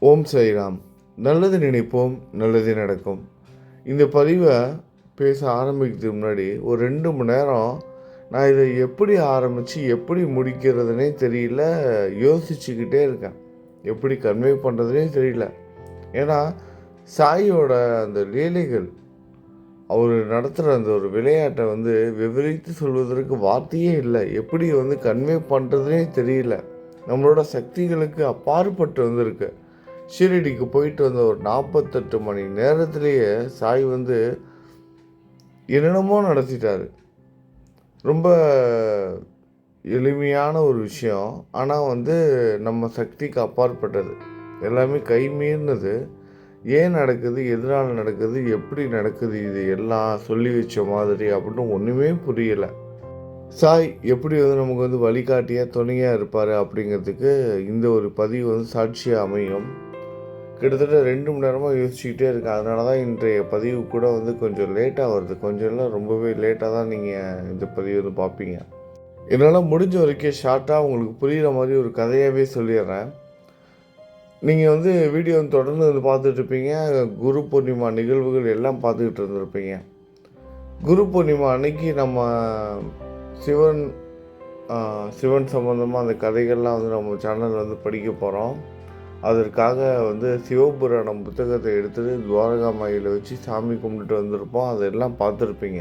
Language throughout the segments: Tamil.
ஓம் சாய்ராம். நல்லது நினைப்போம், நல்லது நடக்கும். இந்த பதிவை பேச ஆரம்பிக்கிறதுக்கு முன்னாடி ஒரு 2 மணி நேரம் நான் இதை எப்படி ஆரம்பித்து எப்படி முடிக்கிறதுனே தெரியல, யோசிச்சுக்கிட்டே இருக்கேன். எப்படி கன்வே பண்ணுறதுனே தெரியல. ஏன்னா சாயோட அந்த லீலைகள், அவர் நடத்துகிற அந்த ஒரு விளையாட்டை விவரித்து சொல்வதற்கு வார்த்தையே இல்லை. எப்படி கன்வே பண்ணுறதுனே தெரியல. நம்மளோட சக்திகளுக்கு அப்பாற்பட்டு இருக்கு. ஷீரடிக்கு போயிட்டு வந்த ஒரு 48 மணி நேரத்திலேயே சாய் என்னென்னமோ நடத்திட்டார். ரொம்ப எளிமையான ஒரு விஷயம், ஆனால் நம்ம சக்திக்கு அப்பாற்பட்டது. எல்லாமே கை மீறினது. ஏன் நடக்குது, எதனால் நடக்குது, எப்படி நடக்குது, இது எல்லாம் சொல்லி வச்ச மாதிரி அப்படின்னு ஒன்றுமே புரியலை. சாய் எப்படி நமக்கு வழிகாட்டியாக துணையாக இருப்பார் அப்படிங்கிறதுக்கு இந்த ஒரு பதிவு சாட்சியாக அமையும். கிட்டத்தட்ட 2 மணி நேரமாக யோசிச்சுக்கிட்டே இருக்கேன். அதனால தான் இன்றைய பதிவு கூட கொஞ்சம் லேட்டாக வருது. கொஞ்சம் இல்லை, ரொம்பவே லேட்டாக தான் நீங்கள் இந்த பதிவு பார்ப்பீங்க. என்னால் முடிஞ்ச வரைக்கும் ஷார்ட்டாக உங்களுக்கு புரிகிற மாதிரி ஒரு கதையாகவே சொல்லிடுறேன். நீங்கள் வீடியோ தொடர்ந்து பார்த்துட்ருப்பீங்க. குரு பூர்ணிமா நிகழ்வுகள் எல்லாம் பார்த்துக்கிட்டு இருந்திருப்பீங்க. குரு பூர்ணிமா அன்னைக்கு நம்ம சிவன் சம்மந்தமாக அந்த கதைகள்லாம் நம்ம சேனலில் படிக்க போகிறோம். அதற்காக சிவபுராணம் புத்தகத்தை எடுத்துகிட்டு துவாரகா மாயில் வச்சு சாமி கும்பிட்டுட்டு வந்திருப்போம். அதெல்லாம் பார்த்துருப்பீங்க.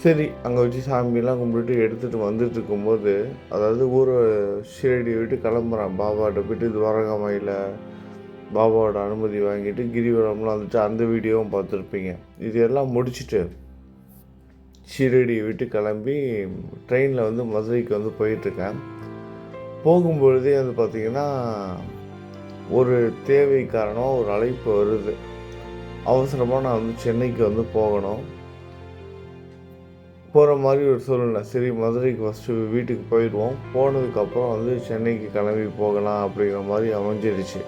சரி, அங்கே வச்சு சாமியெல்லாம் கும்பிட்டுட்டு எடுத்துகிட்டு வந்துட்டு இருக்கும்போது, அதாவது ஊரை ஷீரடியை விட்டு கிளம்புறான். பாபாட்ட போய்ட்டு துவாரகா மாயில் பாபாவோட அனுமதி வாங்கிட்டு கிரிவலம்லாம் அந்த வீடியோவும் பார்த்துருப்பீங்க. இது எல்லாம் முடிச்சுட்டு ஷீரடியை விட்டு கிளம்பி ட்ரெயினில் மதுரைக்கு போயிட்டுருக்கேன். போகும்பொழுதே பார்த்திங்கன்னா ஒரு தேவை காரணம் ஒரு அழைப்பு வருது. அவசரமாக நான் சென்னைக்கு போகணும். போகிற மாதிரி ஒரு சூழ்நிலை. சரி, மதுரைக்கு ஃபஸ்ட்டு வீட்டுக்கு போயிடுவோம். போனதுக்கப்புறம் சென்னைக்கு கிளம்பி போகலாம் அப்படிங்கிற மாதிரி அமைஞ்சிருச்சு.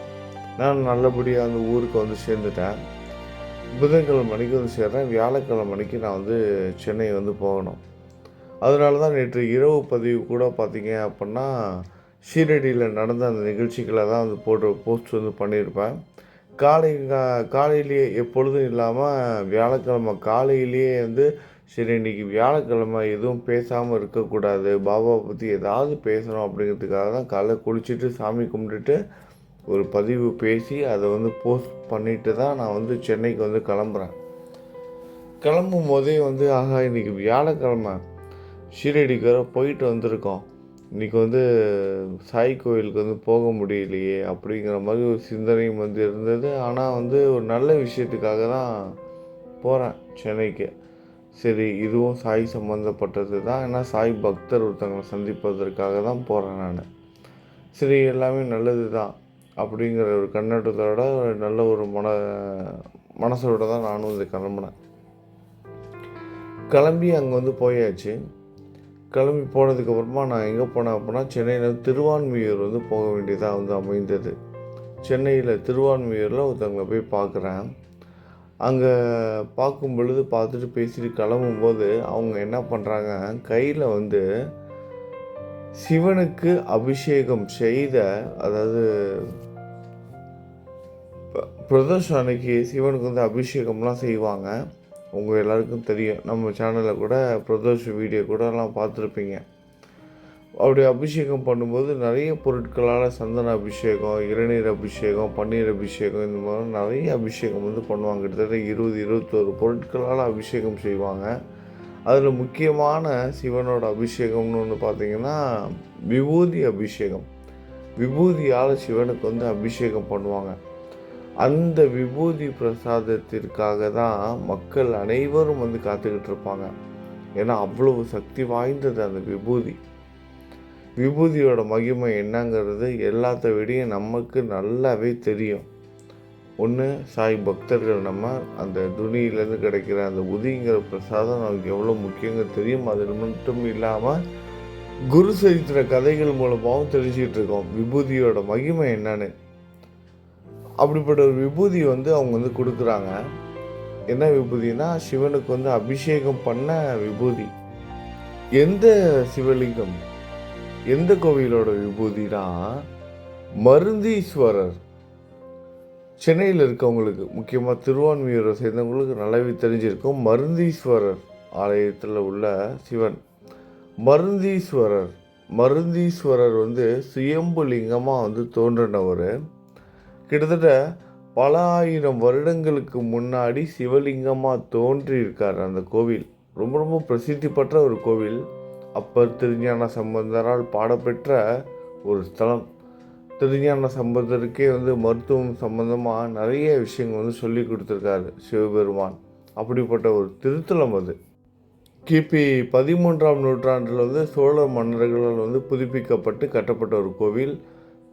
நான் நல்லபடியாக அந்த ஊருக்கு சேர்ந்துட்டேன். புதன்கிழமை மணிக்கு சேர்றேன். வியாழக்கிழமை மணிக்கு நான் சென்னை போகணும். அதனால தான் நேற்று இரவு பதிவு கூட பார்த்திங்க அப்படின்னா ஷீரடியில் நடந்த அந்த நிகழ்ச்சிகளை தான் போஸ்ட் பண்ணியிருப்பேன். காலையிலேயே எப்பொழுதும் இல்லாமல் வியாழக்கிழமை காலையிலேயே சரி, இன்றைக்கி வியாழக்கிழமை எதுவும் பேசாமல் இருக்கக்கூடாது, பாபாவை பற்றி ஏதாவது பேசணும் அப்படிங்கிறதுக்காக தான் காலைல குளிச்சுட்டு சாமி கும்பிட்டுட்டு ஒரு பதிவு பேசி அதை போஸ்ட் பண்ணிவிட்டு தான் நான் சென்னைக்கு கிளம்புறேன். கிளம்பும் போதே ஆகா, இன்றைக்கி வியாழக்கிழமை ஷீரடிக்கு வர போயிட்டு வந்திருக்கோம். இன்றைக்கி சாய் கோயிலுக்கு போக முடியலையே அப்படிங்கிற மாதிரி ஒரு சிந்தனையும் இருந்தது. ஆனால் ஒரு நல்ல விஷயத்துக்காக தான் போகிறேன் சென்னைக்கு. சரி, இதுவும் சாய் சம்மந்தப்பட்டது தான். ஏன்னா சாய் பக்தர் ஒருத்தங்களை சந்திப்பதற்காக தான் போகிறேன் நான். சரி, எல்லாமே நல்லது தான் அப்படிங்கிற ஒரு கண்ணோட்டத்தோட நல்ல ஒரு மனசோட தான் நானும் கிளம்புனேன். கிளம்பி அங்கே போயாச்சு. கிளம்பி போனதுக்கப்புறமா நான் எங்கே போனேன் அப்படின்னா சென்னையில் திருவான்மியூர் போக வேண்டியதாக அமைந்தது. சென்னையில் திருவான்மியூரில் ஒருத்தவங்களை போய் பார்க்குறேன். அங்கே பார்க்கும் பொழுது பார்த்துட்டு பேசிட்டு கிளம்பும்போது அவங்க என்ன பண்ணுறாங்க, கையில் சிவனுக்கு அபிஷேகம் செய்த, அதாவது பிரதோஷம் அன்னைக்கு சிவனுக்கு அபிஷேகம்லாம் செய்வாங்க. உங்கள் எல்லாருக்கும் தெரியும். நம்ம சேனலில் கூட பிரதோஷ வீடியோ கூடலாம் பார்த்துருப்பீங்க. அப்படி அபிஷேகம் பண்ணும்போது நிறைய பொருட்களால் சந்தன அபிஷேகம், இளநீர் அபிஷேகம், பன்னீர் அபிஷேகம், இந்த மாதிரி நிறைய அபிஷேகம் பண்ணுவாங்க. கிட்டத்தட்ட 20-21 பொருட்களால் அபிஷேகம் செய்வாங்க. அதில் முக்கியமான சிவனோட அபிஷேகம்னு பார்த்திங்கன்னா விபூதி அபிஷேகம். விபூதியால் சிவனுக்கு அபிஷேகம் பண்ணுவாங்க. அந்த விபூதி பிரசாதத்திற்காக தான் மக்கள் அனைவரும் காத்துக்கிட்டு இருப்பாங்க. ஏன்னா அவ்வளவு சக்தி வாய்ந்தது அந்த விபூதி. விபூதியோட மகிமை என்னங்கிறது எல்லாத்த விடையும் நமக்கு நல்லாவே தெரியும். ஒன்று, சாய் பக்தர்கள் நம்ம அந்த துணியிலேருந்து கிடைக்கிற அந்த உதிங்கிற பிரசாதம் நமக்கு எவ்வளோ முக்கியங்க தெரியும். அது மட்டும் இல்லாமல் குரு சரித்திர கதைகள் மூலமாகவும் தெரிஞ்சுக்கிட்டு இருக்கோம் விபூதியோட மகிமை என்னன்னு. அப்படிப்பட்ட ஒரு விபூதி அவங்க கொடுக்குறாங்க. என்ன விபூதினா சிவனுக்கு அபிஷேகம் பண்ண விபூதி. எந்த சிவலிங்கம், எந்த கோவிலோட விபூதினா மருந்தீஸ்வரர் சென்னையில் இருக்கவங்களுக்கு, முக்கியமாக திருவான்மியூரை சேர்ந்தவங்களுக்கு நல்லாவே தெரிஞ்சிருக்கும். மருந்தீஸ்வரர் ஆலயத்தில் உள்ள சிவன் மருந்தீஸ்வரர் வந்து சுயம்பு லிங்கமாக தோன்றினவர். கிட்டத்தட்ட பல ஆயிரம் வருடங்களுக்கு முன்னாடி சிவலிங்கமாக தோன்றியிருக்கார். அந்த கோவில் ரொம்ப ரொம்ப பிரசித்தி பெற்ற ஒரு கோவில். அப்பர் திருஞான சம்பந்தரால் பாடப்பெற்ற ஒரு ஸ்தலம். திருஞான சம்பந்தருக்கே மருத்துவம் சம்பந்தமாக நிறைய விஷயங்கள் சொல்லி கொடுத்துருக்காரு சிவபெருமான். அப்படிப்பட்ட ஒரு திருத்தலம் அது. கிபி 13ஆம் நூற்றாண்டில் சோழ மன்னர்களால் புதுப்பிக்கப்பட்டு கட்டப்பட்ட ஒரு கோவில்.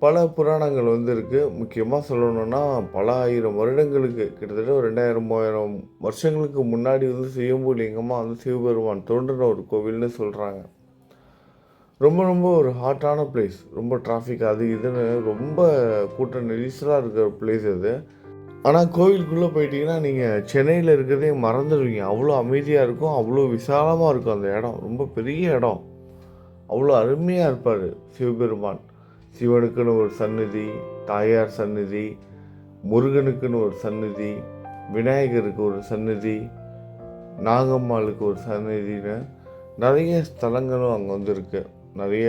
பல புராணங்கள் இருக்குது. முக்கியமாக சொல்லணுன்னா பல ஆயிரம் வருடங்களுக்கு, கிட்டத்தட்ட 2000-3000 வருஷங்களுக்கு முன்னாடி சுயம்பு லிங்கமாக சிவபெருமான் தோன்றின ஒரு கோவில்னு சொல்கிறாங்க. ரொம்ப ரொம்ப ஒரு ஹாட்டான பிளேஸ். ரொம்ப டிராஃபிக் அது இதுன்னு ரொம்ப கூட்ட நெரிசலாக இருக்கிற பிளேஸ் அது. ஆனால் கோவிலுக்குள்ளே போயிட்டீங்கன்னா நீங்கள் சென்னையில் இருக்கிறதே மறந்துடுவீங்க. அவ்வளோ அமைதியாக இருக்கும், அவ்வளோ விசாலமாக இருக்கும் அந்த இடம். ரொம்ப பெரிய இடம். அவ்வளோ அருமையாக இருப்பார் சிவபெருமான். சிவனுக்குன்னு ஒரு சந்நிதி, தாயார் சந்நிதி, முருகனுக்குன்னு ஒரு சந்நிதி, விநாயகருக்கு ஒரு சந்நிதி, நாகம்மாளுக்கு ஒரு சந்நிதின்னு நிறைய ஸ்தலங்களும் அங்கே இருக்குது. நிறைய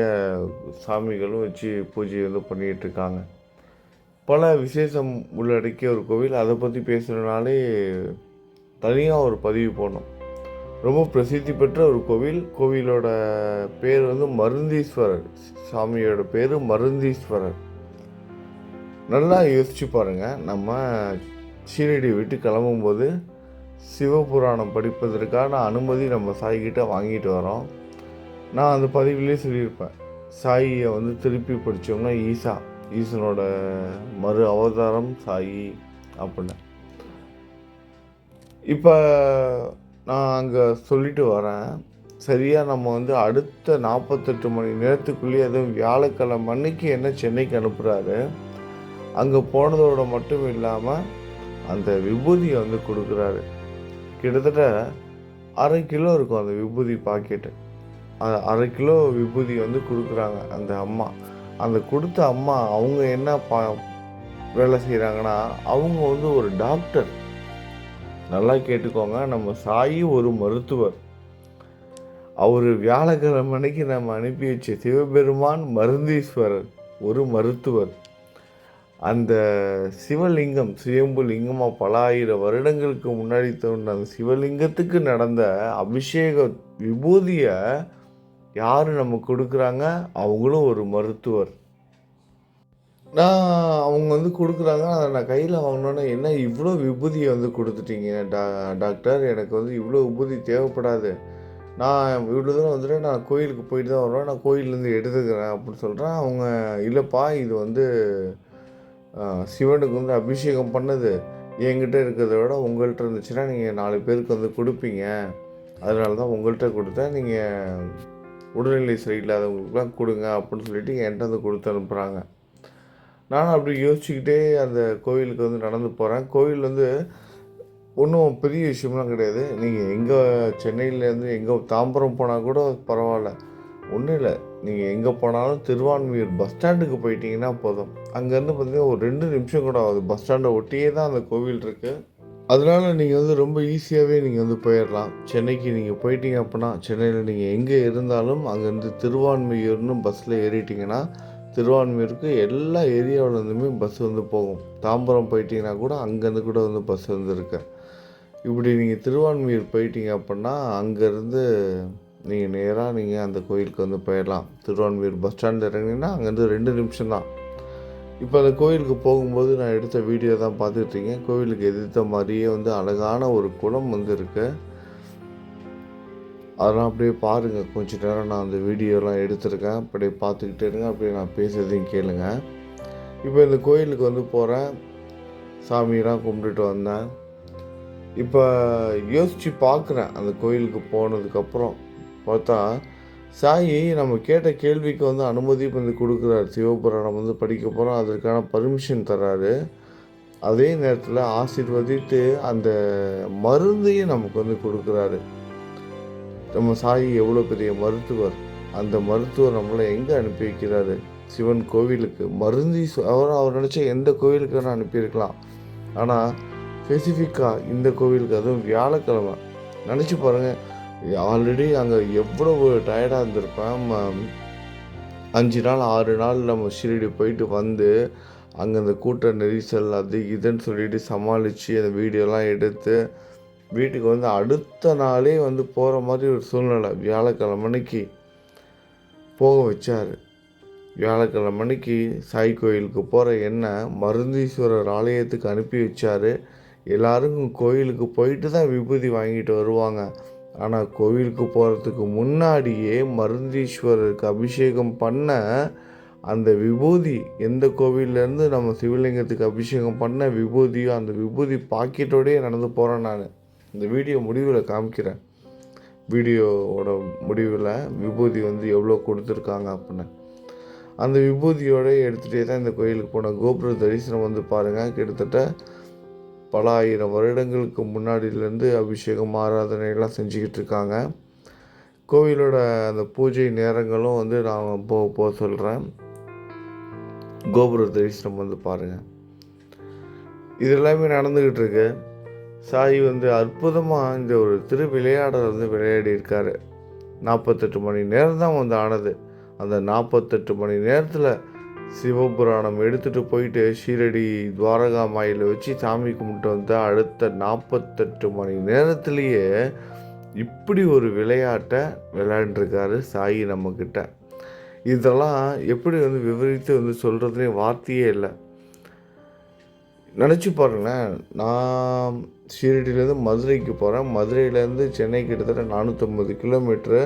சாமிகளும் வச்சு பூஜை பண்ணிகிட்ருக்காங்க. பல விசேஷம் உள்ளடக்கிய ஒரு கோவில். அதை பற்றி பேசுகிறனாலே தனியாக ஒரு பதிவு போடணும். ரொம்ப பிரசித்தி பெற்ற ஒரு கோவில். கோவிலோட பேர் மருந்தீஸ்வரர். சாமியோட பேர் மருந்தீஸ்வரர். நல்லா யோசிச்சு பாருங்கள். நம்ம ஷீரடி விட்டு கிளம்பும்போது சிவபுராணம் படிப்பதற்கான அனுமதி நம்ம சாய்கிட்ட வாங்கிட்டு வரோம். நான் அந்த பதிவிலே சொல்லியிருப்பேன். சாயியை திருப்பி படித்தோம்னா ஈசனோட மறு அவதாரம் சாயி அப்படின்னு. இப்போ நான் அங்கே சொல்லிட்டு வரேன். சரியாக நம்ம அடுத்த 48 மணி நேரத்துக்குள்ளேயே, அதுவும் வியாழக்கிழமை அன்னைக்கு என்ன சென்னைக்கு அனுப்புகிறாரு. அங்கே போனதோட மட்டும் இல்லாமல் அந்த விபூதியை கொடுக்குறாரு. கிட்டத்தட்ட 1/2 கிலோ இருக்கும் அந்த விபூதி பாக்கெட்டு. 1/2 கிலோ விபூதி கொடுக்குறாங்க அந்த அம்மா. அந்த கொடுத்த அம்மா அவங்க என்ன வேலை செய்கிறாங்கன்னா, அவங்க ஒரு டாக்டர். நல்லா கேட்டுக்கோங்க. நம்ம சாயி ஒரு மருத்துவர். அவர் வியாழக்கிழமை அன்னைக்கு நம்ம அனுப்பி வச்ச சிவபெருமான் மருந்தீஸ்வரர் ஒரு மருத்துவர். அந்த சிவலிங்கம் சுயம்பு லிங்கமாக பல ஆயிரம் வருடங்களுக்கு முன்னாடி தோன்ற அந்த சிவலிங்கத்துக்கு நடந்த அபிஷேக விபூதியை யார் நம்ம கொடுக்குறாங்க? அவங்களும் ஒரு மருத்துவர். அவங்க கொடுக்குறாங்க. அதை நான் கையில் வாங்கினோன்னே, என்ன இவ்வளோ விபூதியை கொடுத்துட்டீங்க டாக்டர், எனக்கு இவ்வளோ விபூதி தேவைப்படாது. நான் இவ்வளோ தூரம் நான் கோயிலுக்கு போயிட்டு தான் வருவேன், நான் கோயிலேருந்து எடுத்துக்கிறேன் அப்படின்னு சொல்கிறேன். அவங்க இல்லைப்பா, இது சிவனுக்கு அபிஷேகம் பண்ணது. என்கிட்ட இருக்கிறத விட உங்கள்கிட்ட இருந்துச்சுன்னா நீங்கள் 4 பேருக்கு கொடுப்பீங்க. அதனால தான் உங்கள்கிட்ட கொடுத்தேன். நீங்கள் உடல்நிலை சரியில்லாதவங்களுக்குலாம் கொடுங்க அப்படின்னு சொல்லிட்டு என்கிட்ட கொடுத்து அனுப்புகிறாங்க. நானும் அப்படி யோசிச்சுக்கிட்டே அந்த கோவிலுக்கு நடந்து போகிறேன். கோவில் ஒன்றும் பெரிய விஷயம்லாம் கிடையாது. நீங்கள் எங்கே சென்னையிலேருந்து எங்கே தாம்பரம் போனால் கூட பரவாயில்ல, ஒன்றும் இல்லை. நீங்கள் எங்கே போனாலும் திருவான்மியூர் பஸ் ஸ்டாண்டுக்கு போயிட்டீங்கன்னா போதும். அங்கேருந்து பார்த்தீங்கன்னா ஒரு 2 நிமிஷம் கூட ஆகுது. பஸ் ஸ்டாண்டை ஒட்டியே தான் அந்த கோவில் இருக்குது. அதனால் நீங்கள் ரொம்ப ஈஸியாகவே நீங்கள் போயிடலாம். சென்னைக்கு நீங்கள் போயிட்டீங்க அப்படின்னா, சென்னையில் நீங்கள் எங்கே இருந்தாலும் அங்கேருந்து திருவான்மியூர்னு பஸ்ஸில் ஏறிட்டிங்கன்னா திருவான்மியூருக்கு எல்லா ஏரியாவிலேருந்துமே பஸ் போகும். தாம்பரம் போயிட்டீங்கன்னா கூட அங்கேருந்து கூட பஸ் இருக்கு. இப்படி நீங்கள் திருவான்மியூர் போயிட்டீங்க அப்படின்னா அங்கேருந்து நீங்கள் நேராக அந்த கோயிலுக்கு போயிடலாம். திருவான்மியூர் பஸ் ஸ்டாண்டில் இறங்கினீங்கன்னா அங்கேருந்து 2 நிமிஷம் தான். இப்போ அந்த கோயிலுக்கு போகும்போது நான் எடுத்த வீடியோ தான் பார்த்துட்ருக்கேன். கோவிலுக்கு எதிர்த்த மாதிரியே அழகான ஒரு குளம் இருக்குது. அதெல்லாம் அப்படியே பாருங்கள். கொஞ்சம் நேரம் நான் அந்த வீடியோலாம் எடுத்திருக்கேன். அப்படியே பார்த்துக்கிட்டே இருங்க. அப்படியே நான் பேசுகிறதையும் கேளுங்க. இப்போ இந்த கோயிலுக்கு போகிறேன். சாமியெல்லாம் கும்பிட்டுட்டு வந்தேன். இப்போ யோசித்து பார்க்குறேன். அந்த கோயிலுக்கு போனதுக்கப்புறம் பார்த்தா சாயி நம்ம கேட்ட கேள்விக்கு அனுமதி கொடுக்குறாரு. சிவபுராணம் படிக்க போகிறோம், அதற்கான பர்மிஷன் தர்றாரு. அதே நேரத்தில் ஆசீர்வதித்து அந்த மருந்தையும் நமக்கு கொடுக்குறாரு. நம்ம சாயி எவ்வளோ பெரிய மருத்துவர். அந்த மருத்துவர் நம்மளை எங்கே அனுப்பி வைக்கிறாரு? சிவன் கோவிலுக்கு. அவர் நினச்சா எந்த கோவிலுக்கு வேணால் அனுப்பியிருக்கலாம். ஆனால் ஸ்பெசிஃபிக்காக இந்த கோவிலுக்கு அதுவும் வியாழக்கிழமை நினச்சி பாருங்கள். ஆல்ரெடி அங்கே எவ்வளவு டயர்டாக இருந்திருப்பேன். 5 நாள் 6 நாள் நம்ம ஷிரடி போயிட்டு வந்து அங்கே அந்த கூட்ட நெரிசல் அது இதுன்னு சொல்லிட்டு சமாளித்து அந்த வீடியோலாம் எடுத்து வீட்டுக்கு வந்து அடுத்த நாளே வந்து போகிற மாதிரி ஒரு சூழ்நிலை வியாழக்கிழமைக்கு போக வச்சார். வியாழக்கிழமைக்கு சாய் கோயிலுக்கு போகிற எண்ணெய் மருந்தீஸ்வரர் ஆலயத்துக்கு அனுப்பி வச்சார். எல்லாருக்கும் கோயிலுக்கு போயிட்டு தான் விபூதி வாங்கிட்டு வருவாங்க. ஆனால் கோவிலுக்கு போகிறதுக்கு முன்னாடியே மருந்தீஸ்வரருக்கு அபிஷேகம் பண்ண அந்த விபூதி எந்த கோவிலேருந்து நம்ம சிவலிங்கத்துக்கு அபிஷேகம் பண்ண விபூதியோ அந்த விபூதி பாக்கெட்டோடையே நடந்து போகிறேன். நான் இந்த வீடியோ முடிவில் காமிக்கிறேன். வீடியோவோட முடிவில் விபூதி வந்து எவ்வளோ கொடுத்துருக்காங்க அப்படின்னு அந்த விபூதியோடு எடுத்துகிட்டே தான் இந்த கோயிலுக்கு போன. கோபுர தரிசனம் வந்து பாருங்கள், கிட்டத்தட்ட பல ஆயிரம் வருடங்களுக்கு முன்னாடியிலேருந்து அபிஷேகம் ஆராதனையெல்லாம் செஞ்சுக்கிட்டு இருக்காங்க. கோவிலோட அந்த பூஜை நேரங்களும் வந்து நான் போக சொல்கிறேன். கோபுர தரிசனம் வந்து பாருங்கள். இது எல்லாமே நடந்துக்கிட்டு இருக்கு. சாய் வந்து அற்புதமாக இந்த ஒரு திருவிளையாடல் வந்து விளையாடி இருக்கார். 48 மணி நேரம் தான் வந்து ஆனது. அந்த 48 மணி நேரத்தில் சிவபுராணம் எடுத்துகிட்டு போயிட்டு ஷீரடி துவாரகா மாயில் வச்சு சாமி கும்பிட்டு வந்து அடுத்த 48 மணி நேரத்துலேயே இப்படி ஒரு விளையாட்டை விளையாண்டுருக்காரு சாய் நம்மக்கிட்ட. இதெல்லாம் எப்படி வந்து விவரித்து வந்து சொல்கிறதுனே வார்த்தையே இல்லை. நினச்சி பாருங்களேன், நான் ஷீரடியிலேருந்து மதுரைக்கு போகிறேன். மதுரையிலேருந்து சென்னை கிட்டத்தட்ட 450 கிலோமீட்ரு.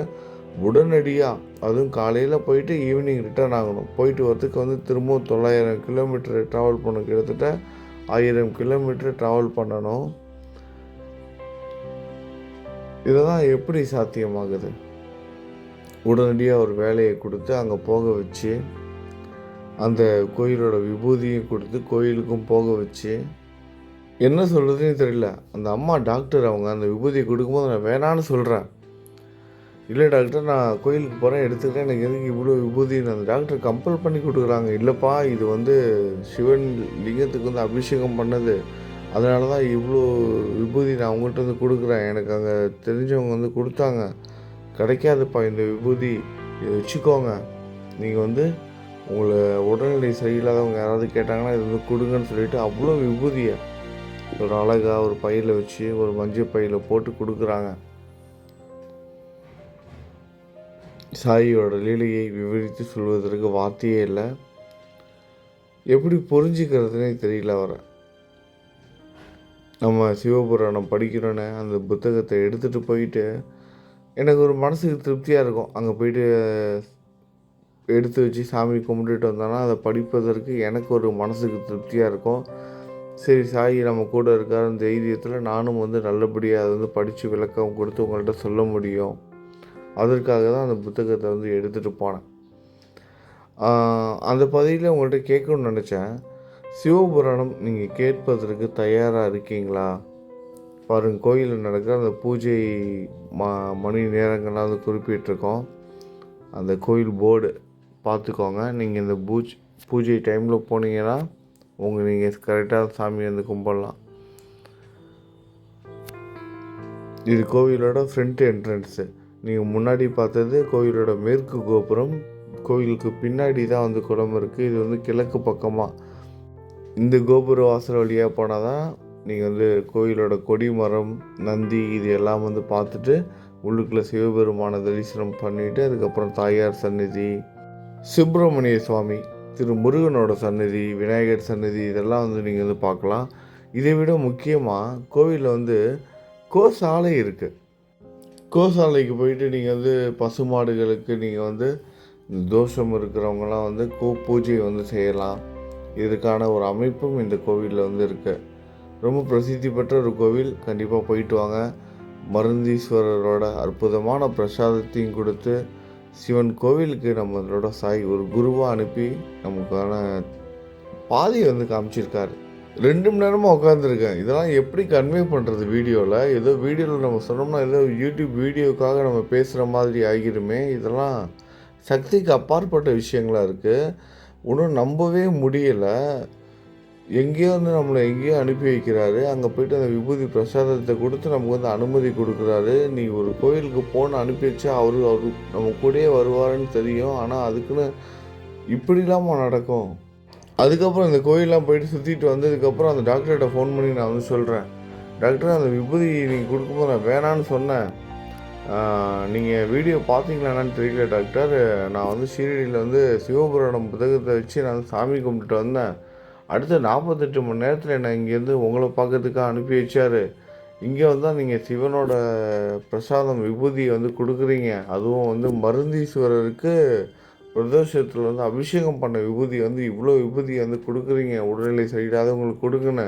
உடனடியாக அதுவும் காலையில் போயிட்டு ஈவினிங் ரிட்டர்ன் ஆகணும். போயிட்டு வரதுக்கு வந்து திரும்பவும் 900 கிலோமீட்டர் ட்ராவல் பண்ணணும். கிட்டத்தட்ட 1000 கிலோமீட்டர் ட்ராவல் பண்ணணும். இதெல்லாம் எப்படி சாத்தியமாகுது? உடனடியாக ஒரு வேலையை கொடுத்து அங்கே போக வச்சு அந்த கோயிலோட விபூதியும் கொடுத்து கோயிலுக்கும் போக வச்சு என்ன சொல்கிறதுன்னு தெரியல. அந்த அம்மா டாக்டர் அவங்க அந்த விபூதியை கொடுக்கும்போது நான் வேணான்னு சொல்கிறேன். இல்லை டாக்டர், நான் கோயிலுக்கு போகிறேன், எடுத்துக்கிறேன், எனக்கு எதுக்கு இவ்வளோ விபூதின்னு அந்த டாக்டர் கம்பல் பண்ணி கொடுக்குறாங்க. இல்லைப்பா, இது வந்து சிவன் லிங்கத்துக்கு வந்து அபிஷேகம் பண்ணது, அதனால தான் இவ்வளோ விபூதி நான் அவங்கள்ட்ட வந்து கொடுக்குறேன். எனக்கு அங்கே தெரிஞ்சவங்க வந்து கொடுத்தாங்க. கிடைக்காதுப்பா இந்த விபூதி, இதை வச்சுக்கோங்க. நீங்கள் வந்து உங்களை உடல்நிலை சரியில்லாதவங்க யாராவது கேட்டாங்கன்னா இது வந்து கொடுங்கன்னு சொல்லிட்டு அவ்வளோ விபூதியை ஒரு அழகாக ஒரு பையில் வச்சு ஒரு மஞ்சள் பையில் போட்டு கொடுக்குறாங்க. சாயியோட லீலையை விவரித்து சொல்வதற்கு வார்த்தையே இல்லை. எப்படி புரிஞ்சுக்கிறதுனே தெரியல அவரை. நம்ம சிவபுராணம் படிக்கிறோன்னே அந்த புத்தகத்தை எடுத்துகிட்டு போயிட்டு எனக்கு ஒரு மனசுக்கு திருப்தியாக இருக்கும். அங்கே போயிட்டு எடுத்து வச்சு சாமி கும்பிட்டுட்டு வந்தோன்னா அதை படிப்பதற்கு எனக்கு ஒரு மனசுக்கு திருப்தியாக இருக்கும். சரி, சாயி நம்ம கூட இருக்கார் அந்த தைரியத்தில் நானும் வந்து நல்லபடியாக அதை வந்து படித்து விளக்கம் கொடுத்து உங்கள்கிட்ட சொல்ல முடியும். அதற்காக தான் அந்த புத்தகத்தை வந்து எடுத்துகிட்டு போனேன். அந்த பகுதியில் உங்கள்கிட்ட கேட்கணும்னு நினச்சேன். சிவபுராணம் நீங்கள் கேட்பதற்கு தயாராக இருக்கீங்களா? பாருங்கள், கோயிலில் நடக்கிற அந்த பூஜை மணி நேரங்கள்லாம் வந்து குறிப்பிட்டிருக்கோம். அந்த கோயில் போர்டு பார்த்துக்கோங்க. நீங்கள் இந்த பூஜை டைமில் போனீங்கன்னா நீங்கள் கரெக்டாக சாமி வந்து கும்பிடலாம். இது கோவிலோட ஃப்ரண்ட் என்ட்ரன்ஸு. நீங்கள் முன்னாடி பார்த்தது கோவிலோட மேற்கு கோபுரம். கோவிலுக்கு பின்னாடி தான் வந்து குளம் இருக்குது. இது வந்து கிழக்கு பக்கமாக இந்த கோபுர வாசல் வழியாக போனால் தான் நீங்கள் வந்து கோயிலோட கொடிமரம், நந்தி இது எல்லாம் வந்து பார்த்துட்டு உள்ளுக்குள்ளே சிவபெருமான தரிசனம் பண்ணிவிட்டு அதுக்கப்புறம் தாயார் சந்நிதி, சுப்பிரமணிய சுவாமி, திரு முருகனோட சந்நிதி, விநாயகர் சந்நிதி இதெல்லாம் வந்து நீங்கள் வந்து பார்க்கலாம். இதை விட முக்கியமாக கோவிலில் வந்து கோசாலை இருக்குது. கோசாலைக்கு போயிட்டு நீங்கள் வந்து பசுமாடுகளுக்கு நீங்கள் வந்து தோஷம் இருக்கிறவங்களாம் வந்து பூஜை வந்து செய்யலாம். இதுக்கான ஒரு அமைப்பும் இந்த கோவிலில் வந்து இருக்குது. ரொம்ப பிரசித்தி பெற்ற ஒரு கோவில். கண்டிப்பாக போயிட்டு வாங்க. மருந்தீஸ்வரரோட அற்புதமான பிரசாதத்தையும் கொடுத்து சிவன் கோவிலுக்கு நம்மளோட சாய் ஒரு குருவாக அனுப்பி நமக்கான பாதையை வந்து காமிச்சிருக்காரு. 2 மணி நேரமாக உட்காந்துருக்கேன். இதெல்லாம் எப்படி கன்வே பண்ணுறது வீடியோவில்? ஏதோ வீடியோவில் நம்ம சொன்னோம்னா ஏதோ யூடியூப் வீடியோக்காக நம்ம பேசுகிற மாதிரி ஆகிருமே. இதெல்லாம் சக்திக்கு அப்பாற்பட்ட விஷயங்களாக இருக்குது. ஒன்றும் நம்பவே முடியலை. எங்கேயோ வந்து நம்மளை எங்கேயோ அனுப்பி வைக்கிறாரு. அங்கே போய்ட்டு அந்த விபூதி பிரசாதத்தை கொடுத்து நமக்கு வந்து அனுமதி கொடுக்குறாரு. நீ ஒரு கோயிலுக்கு போன்னு அனுப்பி வச்சா அவரு நம்ம கூடயே வருவாருன்னு தெரியும். ஆனால் அதுக்குன்னு இப்படிலாமா நடக்கும்? அதுக்கப்புறம் இந்த கோயிலெலாம் போயிட்டு சுற்றிட்டு வந்ததுக்கப்புறம் அந்த டாக்டர்கிட்ட ஃபோன் பண்ணி நான் வந்து சொல்கிறேன், டாக்டர் அந்த விபூதி நீங்கள் கொடுக்கும்போது நான் வேணான்னு சொன்னேன். நீங்கள் வீடியோ பார்த்தீங்களான்னு தெரியல டாக்டர். நான் வந்து ஷீரடியில் வந்து சிவபுராணம் புத்தகத்தை வச்சு நான் வந்து சாமி கும்பிட்டுட்டு வந்தேன். அடுத்த 48 மணி நேரத்தில் என்னை இங்கேருந்து உங்களை பார்க்கறதுக்காக அனுப்பி வச்சார். இங்கே வந்தால் நீங்கள் சிவனோட பிரசாதம் விபூதியை வந்து கொடுக்குறீங்க. அதுவும் வந்து மருந்தீஸ்வரருக்கு பிரதோஷத்தில் வந்து அபிஷேகம் பண்ண விபூதி வந்து இவ்வளோ விபூதியை வந்து கொடுக்குறீங்க. உடல்நிலை சரியில்லாதவங்களுக்கு கொடுக்குன்னு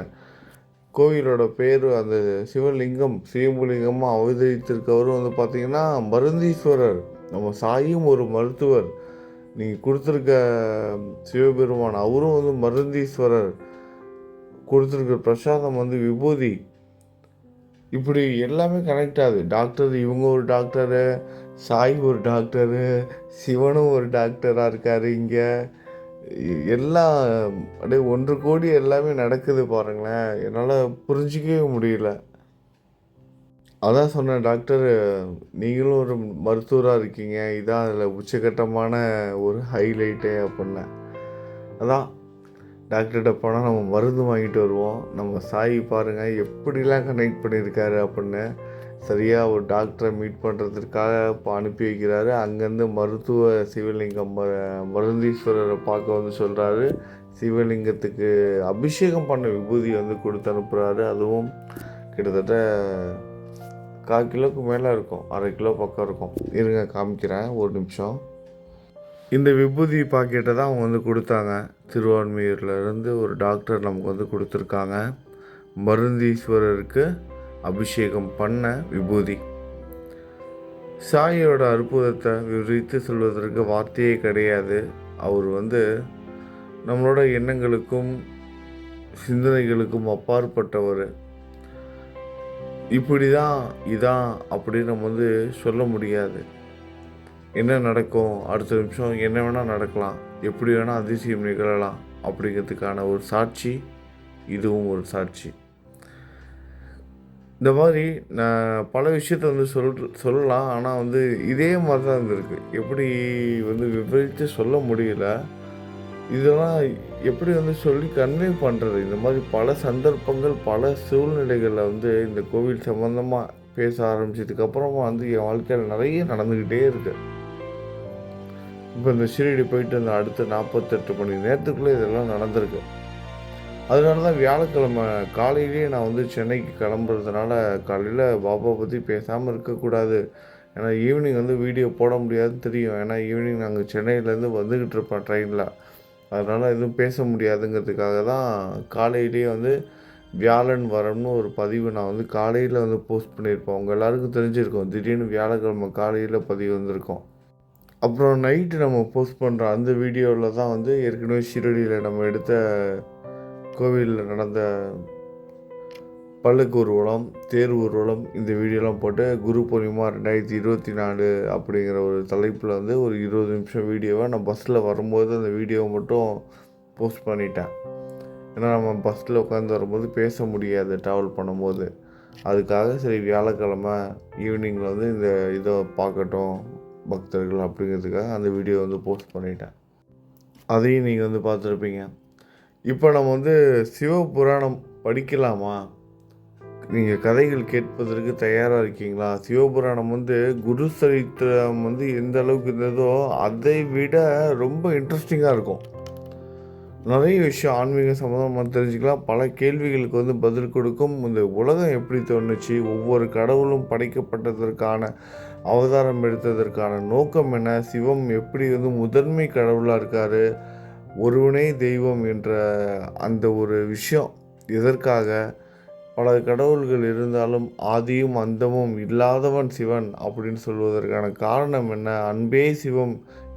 கோவிலோட பேர் அந்த சிவலிங்கம் சுயம்புலிங்கமாக அவதரித்திருக்கவரும் வந்து பார்த்திங்கன்னா மருந்தீஸ்வரர். நம்ம சாயும் ஒரு மருத்துவர். நீங்கள் கொடுத்துருக்க சிவபெருமான் அவரும் வந்து மருந்தீஸ்வரர். கொடுத்துருக்க பிரசாதம் வந்து விபூதி. இப்படி எல்லாமே கனெக்ட் ஆகுது. டாக்டர் இவங்க ஒரு டாக்டரு, சாய் ஒரு டாக்டரு, சிவனும் ஒரு டாக்டராக இருக்கார். இங்கே எல்லாம் அப்படியே ஒன்று கோடி எல்லாமே நடக்குது பாருங்களேன். என்னால் புரிஞ்சிக்கவே முடியல. அதான் சொன்னேன், டாக்டர் நீங்களும் ஒரு மருத்துவராக இருக்கீங்க, இதான் அதில் உச்சகட்டமான ஒரு ஹைலைட்டே அப்படின்னேன். அதான் டாக்டர்கிட்ட போனால் நம்ம மருந்து வாங்கிட்டு வருவோம். நம்ம சாய் பாருங்கள் எப்படிலாம் கனெக்ட் பண்ணியிருக்காரு அப்படின்னு. சரியாக ஒரு டாக்டரை மீட் பண்ணுறதுக்காக இப்போ அனுப்பி வைக்கிறாரு. அங்கேருந்து மருத்துவ சிவலிங்கம் மருந்தீஸ்வரரை பார்க்க வந்து சொல்கிறாரு. சிவலிங்கத்துக்கு அபிஷேகம் பண்ண விபூதி வந்து கொடுத்து அனுப்புகிறாரு. அதுவும் கிட்டத்தட்ட 1/4 கிலோவுக்கு மேலே இருக்கும், 1/2 கிலோ பக்கம் இருக்கும். இருங்க காமிக்கிறேன் ஒரு நிமிஷம். இந்த விபூதி பாக்கெட்டை தான் அவங்க வந்து கொடுத்தாங்க. திருவான்மியூர்லேருந்து ஒரு டாக்டர் நமக்கு வந்து கொடுத்துருக்காங்க. மருந்தீஸ்வரருக்கு அபிஷேகம் பண்ண விபூதி. சாயோட அற்புதத்தை விவரித்து சொல்வதற்கு வார்த்தையே கிடையாது. அவர் வந்து நம்மளோட எண்ணங்களுக்கும் சிந்தனைகளுக்கும் அப்பாற்பட்டவர். இப்படி தான் இதான் அப்படின்னு நம்ம வந்து சொல்ல முடியாது. என்ன நடக்கும் அடுத்த நிமிஷம், என்ன வேணால் நடக்கலாம், எப்படி வேணால் அதிசயம் நிகழலாம் அப்படிங்கிறதுக்கான ஒரு சாட்சி இதுவும் ஒரு சாட்சி. இந்த மாதிரி நான் பல விஷயத்த வந்து சொல்லலாம். ஆனால் வந்து இதே மாதிரி தான் இருந்திருக்கு. எப்படி வந்து விவரித்து சொல்ல முடியல. இதெல்லாம் எப்படி வந்து சொல்லி கன்வே பண்ணுறது? இந்த மாதிரி பல சந்தர்ப்பங்கள் பல சூழ்நிலைகளில் வந்து இந்த கோவில் சம்மந்தமாக பேச ஆரம்பிச்சதுக்கப்புறமா வந்து என் வாழ்க்கையில் நிறைய நடந்துக்கிட்டே இருக்கு. இப்போ இந்த ஷீரடி போயிட்டு இந்த அடுத்த 48 மணி நேரத்துக்குள்ளே இதெல்லாம் நடந்திருக்கு. அதனால தான் வியாழக்கிழமை காலையிலேயே நான் வந்து சென்னைக்கு கிளம்புறதுனால காலையில் பாபா பற்றி பேசாமல் இருக்கக்கூடாது. ஏன்னா ஈவினிங் வந்து வீடியோ போட முடியாதுன்னு தெரியும். ஏன்னா ஈவினிங் நாங்கள் சென்னையிலேருந்து வந்துக்கிட்டு இருப்பேன் ட்ரெயினில். அதனால் எதுவும் பேச முடியாதுங்கிறதுக்காக தான் காலையிலேயே வந்து வியாழன் வரம்னு ஒரு பதிவு நான் வந்து காலையில் வந்து போஸ்ட் பண்ணியிருப்பேன். அவங்க எல்லாருக்கும் தெரிஞ்சிருக்கோம். திடீர்னு வியாழக்கிழமை காலையில் பதிவு வந்திருக்கோம். அப்புறம் நைட்டு நம்ம போஸ்ட் பண்ணுற அந்த வீடியோவில் தான் வந்து ஏற்கனவே ஷீரடியில் நம்ம எடுத்த கோவிலில் நடந்த பல்லக்கு ஊர்வலம், தேர் ஊர்வலம், இந்த வீடியோலாம் போட்டு குரு பூர்ணிமா 2024 அப்படிங்கிற ஒரு தலைப்பில் வந்து ஒரு 20 நிமிஷம் வீடியோவை நான் பஸ்ஸில் வரும்போது அந்த வீடியோவை மட்டும் போஸ்ட் பண்ணிட்டேன். ஏன்னா நம்ம பஸ்ஸில் உட்காந்து வரும்போது பேச முடியாது ட்ராவல் பண்ணும்போது. அதுக்காக சரி வியாழக்கிழமை ஈவினிங்கில் வந்து இந்த இதை பார்க்கட்டும் பக்தர்கள் அப்படிங்கிறதுக்காக அந்த வீடியோ வந்து போஸ்ட் பண்ணிட்டேன். அதையும் நீங்கள் வந்து பார்த்துருப்பீங்க. இப்போ நம்ம வந்து சிவபுராணம் படிக்கலாமா? நீங்கள் கதைகள் கேட்பதற்கு தயாராக இருக்கீங்களா? சிவபுராணம் வந்து குரு சரித்திரம் வந்து எந்த அளவுக்கு இருந்ததோ அதை விட ரொம்ப இன்ட்ரெஸ்டிங்காக இருக்கும். நிறைய விஷயம் ஆன்மீக சம்மந்தமாக தெரிஞ்சுக்கலாம். பல கேள்விகளுக்கு வந்து பதில் கொடுக்கும். இந்த உலகம் எப்படி தோணுச்சு, ஒவ்வொரு கடவுளும் படைக்கப்பட்டதற்கான அவதாரம் எடுத்ததற்கான நோக்கம் என்ன, சிவம் எப்படி வந்து முதன்மை கடவுளாக இருக்கார், ஒருவனே தெய்வம் என்ற அந்த ஒரு விஷயம் எதற்காக, பல கடவுள்கள் இருந்தாலும் ஆதியும் அந்தமும் இல்லாதவன் சிவன் அப்படின்னு சொல்வதற்கான காரணம் என்ன, அன்பே சிவம்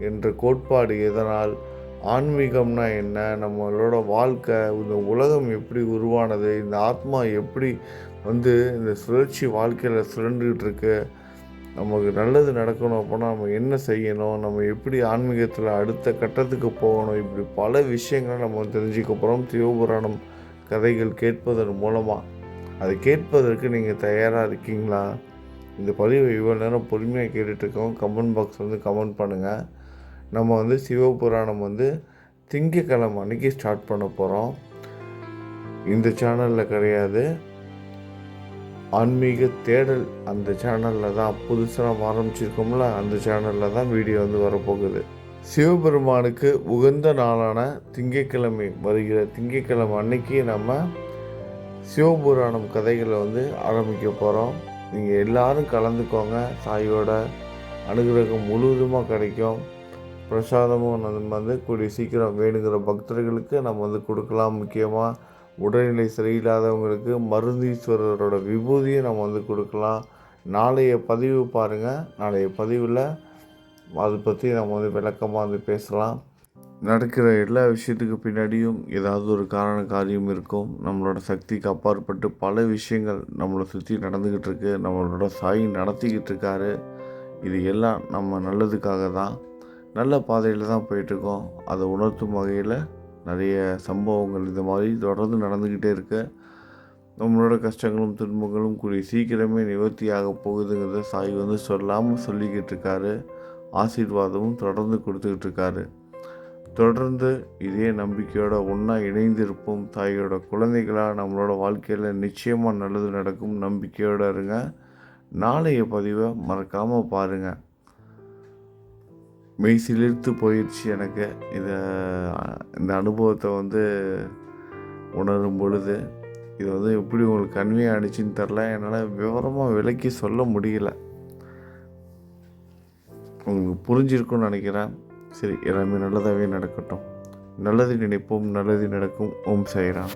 என்ற கோட்பாடு எதனால், ஆன்மீகம்னா என்ன, நம்மளோட வாழ்க்கை, இந்த உலகம் எப்படி உருவானது, இந்த ஆத்மா எப்படி வந்து இந்த சுழற்சி வாழ்க்கையில் சுழண்டுக்கிட்டு இருக்கு, நமக்கு நல்லது நடக்கணும் அப்படின்னா நம்ம என்ன செய்யணும், நம்ம எப்படி ஆன்மீகத்தில் அடுத்த கட்டத்துக்கு போகணும், இப்படி பல விஷயங்களை நம்ம தெரிஞ்சுக்க போகிறோம் சிவபுராணம் கதைகள் கேட்பதன் மூலமாக அதை கேட்பதற்கு நீங்கள் தயாராக இருக்கீங்களா? இந்த பதிவை இவ்வளோ நேரம் பொறுமையாக கேட்டுட்ருக்கோம். கமெண்ட் பாக்ஸ் கமெண்ட் பண்ணுங்கள். நம்ம சிவபுராணம் திங்கக்கிழமை அன்றைக்கி ஸ்டார்ட் பண்ண போகிறோம். இந்த சேனலில் கிடையாது, ஆன்மீக தேடல் அந்த சேனலில் தான் புதுசாக ஆரம்பிச்சிருக்கோம்ல, அந்த சேனலில் தான் வீடியோ வரப்போகுது. சிவபெருமானுக்கு உகந்த நாளான திங்கட்கிழமை, வருகிற திங்கட்கிழமை அன்னைக்கு நம்ம சிவபுராணம் கதைகளை ஆரம்பிக்க போகிறோம். நீங்கள் எல்லாரும் கலந்துக்கோங்க. சாயோட அனுகிரகம் முழுவதுமாக கிடைக்கும். பிரசாதமும் நம்ம கூடிய சீக்கிரம் வேணுங்கிற பக்தர்களுக்கு நம்ம கொடுக்கலாம். முக்கியமாக உடல்நிலை சரியில்லாதவங்களுக்கு மருந்தீஸ்வரரோட விபூதியை நம்ம கொடுக்கலாம். நாளைய பதிவு பாருங்கள். நாளைய பதிவில் அதை பற்றி நம்ம விளக்கமாக பேசலாம். நடக்கிற எல்லா விஷயத்துக்கு பின்னாடியும் ஏதாவது ஒரு காரியம் இருக்கும். நம்மளோட சக்திக்கு அப்பாற்பட்டு பல விஷயங்கள் நம்மளை சுற்றி நடந்துக்கிட்டு இருக்கு. நம்மளோட சாய் நடத்திக்கிட்டு இருக்காரு. இது எல்லாம் நம்ம நல்லதுக்காக தான், நல்ல பாதையில் தான் போயிட்டுருக்கோம். அதை உணர்த்தும் வகையில் நிறைய சம்பவங்கள் இந்த மாதிரி தொடர்ந்து நடந்துக்கிட்டே இருக்கு. நம்மளோட கஷ்டங்களும் துன்பங்களும் கூடிய சீக்கிரமே நிவர்த்தியாக போகுதுங்கிறத சாய் சொல்லாமல் சொல்லிக்கிட்டு இருக்காரு. ஆசீர்வாதமும் தொடர்ந்து கொடுத்துக்கிட்டு இருக்காரு. தொடர்ந்து இதே நம்பிக்கையோட ஒன்றா இணைந்திருப்போம். தாயோட குழந்தைகளாக நம்மளோட வாழ்க்கையில் நிச்சயமாக நல்லது நடக்கும். நம்பிக்கையோடு இருங்க. நாளைய பதிவை மறக்காமல் பாருங்கள். மெய் சிலிர்த்து போயிடுச்சு எனக்கு இந்த அனுபவத்தை உணரும் பொழுது. இது எப்படி உங்களுக்கு கன்வே ஆனிச்சின்னு தெரில. என்னால் விவரமாக விளக்கி சொல்ல முடியல. உங்களுக்கு புரிஞ்சிருக்கும்னு நினைக்கிறேன். சரி, எல்லாமே நல்லதாகவே நடக்கட்டும். நல்லது நினைப்போம், நல்லது நடக்கும். ஓம் சாய்ராம்.